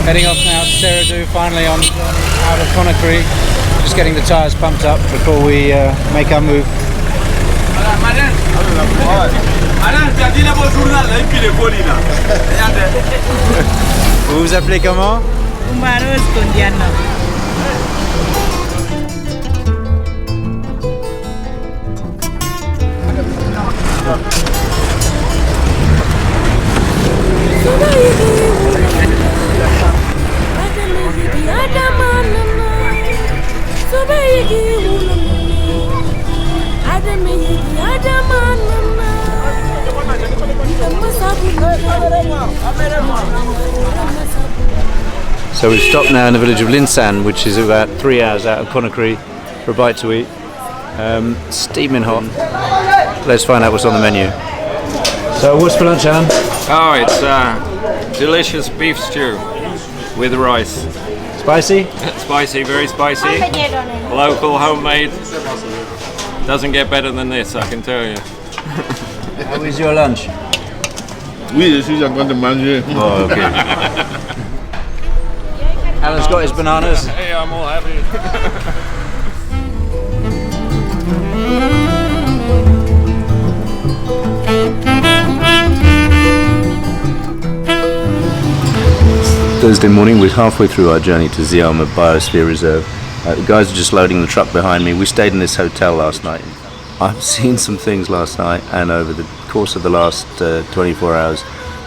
Heading off now to Seredou, finally on out of Conakry. Just getting the tyres pumped up before we make our move. Vous vous appelez comment? So we've stopped now in the village of Linsan, which is about 3 hours out of Conakry, for a bite to eat. Steaming hot. Let's find out what's on the menu. So what's for lunch, Alan? Oh, it's delicious beef stew with rice. Spicy? Spicy, very spicy. Local, homemade. Doesn't get better than this, I can tell you. How is your lunch? Oui, je suis en train de manger. Oh, okay. Alan's got his bananas. Hey, I'm all happy. Thursday morning, we're halfway through our journey to Ziama Man Biosphere Reserve. The guys are just loading the truck behind me. We stayed in this hotel last night. I've seen some things last night and over the course of the last 24 hours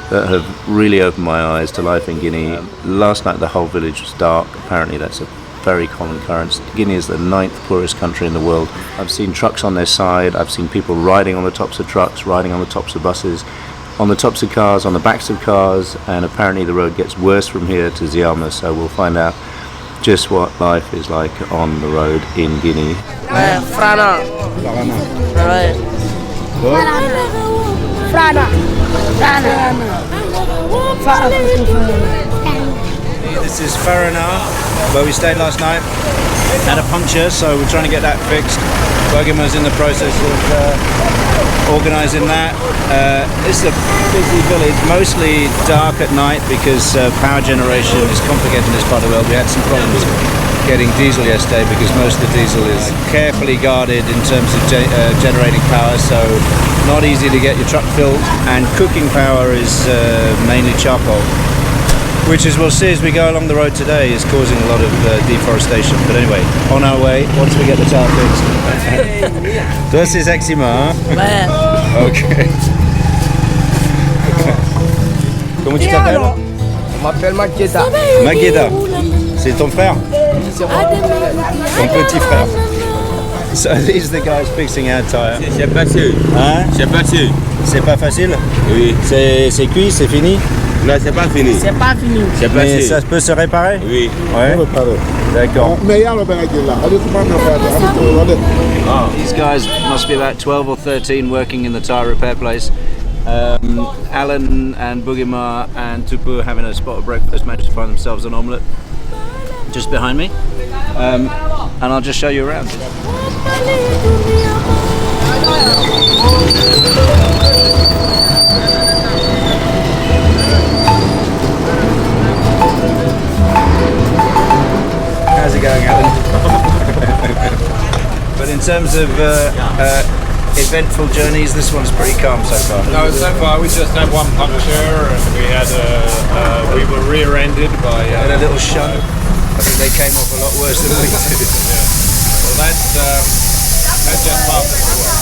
that have really opened my eyes to life in Guinea. Last night the whole village was dark. Apparently that's a very common occurrence. Guinea is the 9th poorest country in the world. I've seen trucks on their side. I've seen people riding on the tops of trucks, riding on the tops of buses, on the tops of cars, on the backs of cars, and apparently the road gets worse from here to Ziama, so we'll find out just what life is like on the road in Guinea. Frana. Right. Frana. This is Seredou, where we stayed last night. Had a puncture, so we're trying to get that fixed. Bergamo's in the process of organising that. This is a busy village, mostly dark at night because power generation is complicated in this part of the world. We had some problems getting diesel yesterday because most of the diesel is carefully guarded in terms of generating power, so not easy to get your truck filled. And cooking power is mainly charcoal, which, as we'll see as we go along the road today, is causing a lot of deforestation. But anyway, on our way, once we get the tire fixed. Toi, c'est Ziama, hein? Ouais. Ok. Comment tu t'appelles? On m'appelle Magueda. Magueda. C'est ton frère? Ton petit frère. So these are the guys fixing our tire. C'est pas facile. Hein? C'est pas facile. C'est pas facile? Oui. C'est cuit, c'est fini? Non, c'est pas fini. C'est pas fini. C'est pas Mais facile. ça peut se réparer? Oui. Ouais. D'accord. These guys must be about 12 or 13 working in the tire repair place. Alan and Boogima and Tupu are having a spot of breakfast, managed to find themselves an omelette just behind me. And I'll just show you around. How's it going, Alan? But in terms of eventful journeys, this one's pretty calm so far. No, so far we just had one puncture and we had we were rear-ended by And a little shunt. I think they came off a lot worse than we did. Yeah. Well, that's just part of the tour.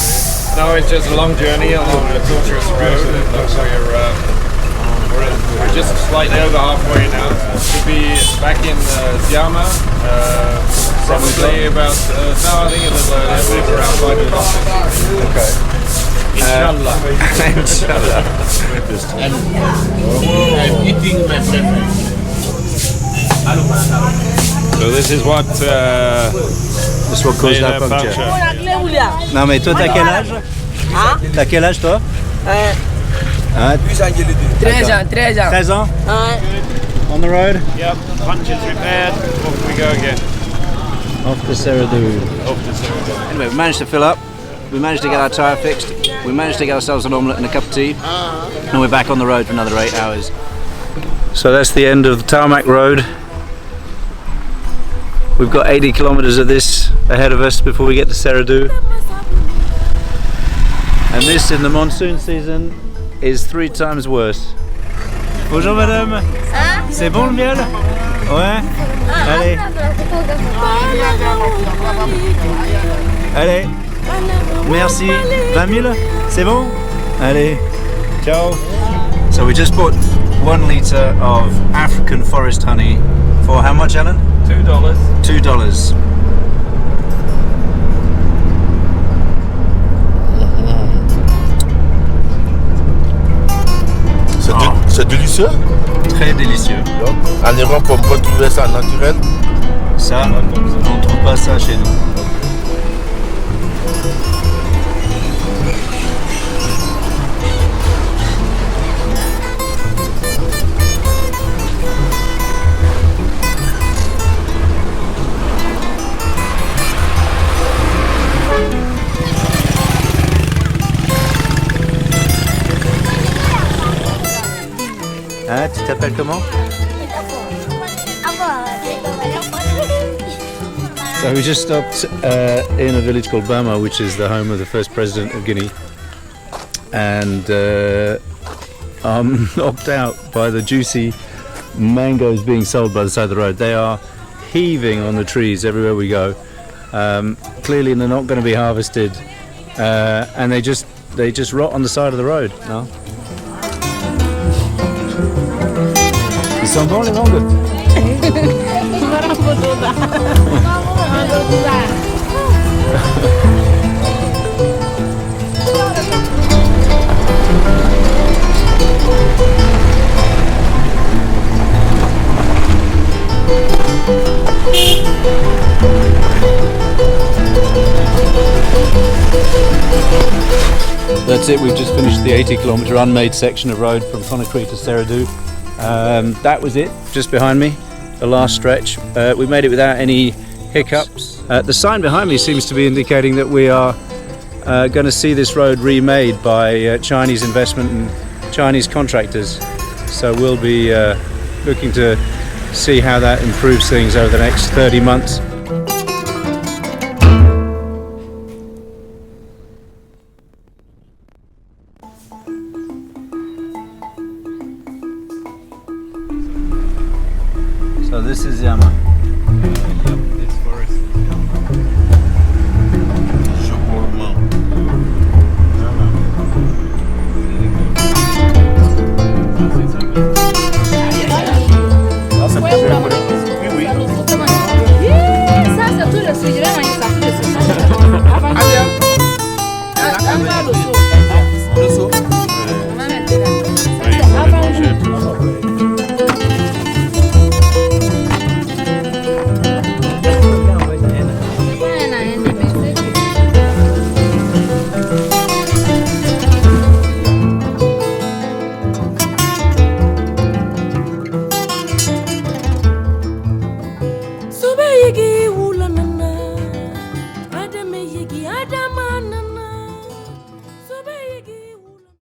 No, it's just a long journey along the tortuous road. It looks like we're just slightly over halfway now. We'll be back in Ziama, probably about, no, I think a little earlier, maybe around 5 o'clock. Okay. Inshallah. Inshallah. I'm eating my breakfast. So this is what C'est what cause made la a puncture. puncture. Non mais toi t'as quel âge? T'as quel âge toi? Hein? 13 ans, 13 ans. 13 ans? Ouais. On the road? Yep, puncture's repaired. Off we go again. Off the Seredou. Off to Seredou. Anyway, we managed to fill up. We managed to get our tyre fixed. We managed to get ourselves an omelette and a cup of tea. And we're back on the road for another 8 hours. So that's the end of the tarmac road. We've got 80 kilometers of this ahead of us before we get to Seredou. And this in the monsoon season is 3 times worse. Bonjour madame. C'est bon le miel? Ouais. Allez. Allez. Merci. 20 000? C'est bon? Allez. Ciao. So we just bought 1 litre of African forest honey for how much, Alan? $2. $2. C'est délicieux. Très délicieux. En Europe, on peut trouver ça naturel. Ça, on ne trouve pas ça chez nous. Hein, tu t'appelles comment? So we just stopped in a village called Bama, which is the home of the first president of Guinea, and I'm knocked out by the juicy mangoes being sold by the side of the road. They are heaving on the trees everywhere we go. Clearly they're not going to be harvested, and they just rot on the side of the road. No? Ils sont bons les mangues? That's it, we've just finished the 80-kilometre unmade section of road from Conakry to Seredou. That was it, just behind me, the last stretch. We made it without any hiccups. The sign behind me seems to be indicating that we are going to see this road remade by Chinese investment and Chinese contractors. So we'll be looking to see how that improves things over the next 30 months. So this is Ziama. This forest. Ça, c'est tout le sujet. Je vais manger ça tout de suite. Avant le saut. Le saut. On va mettre là. Avant le saut. Yigi wula nana, adame yigi adama.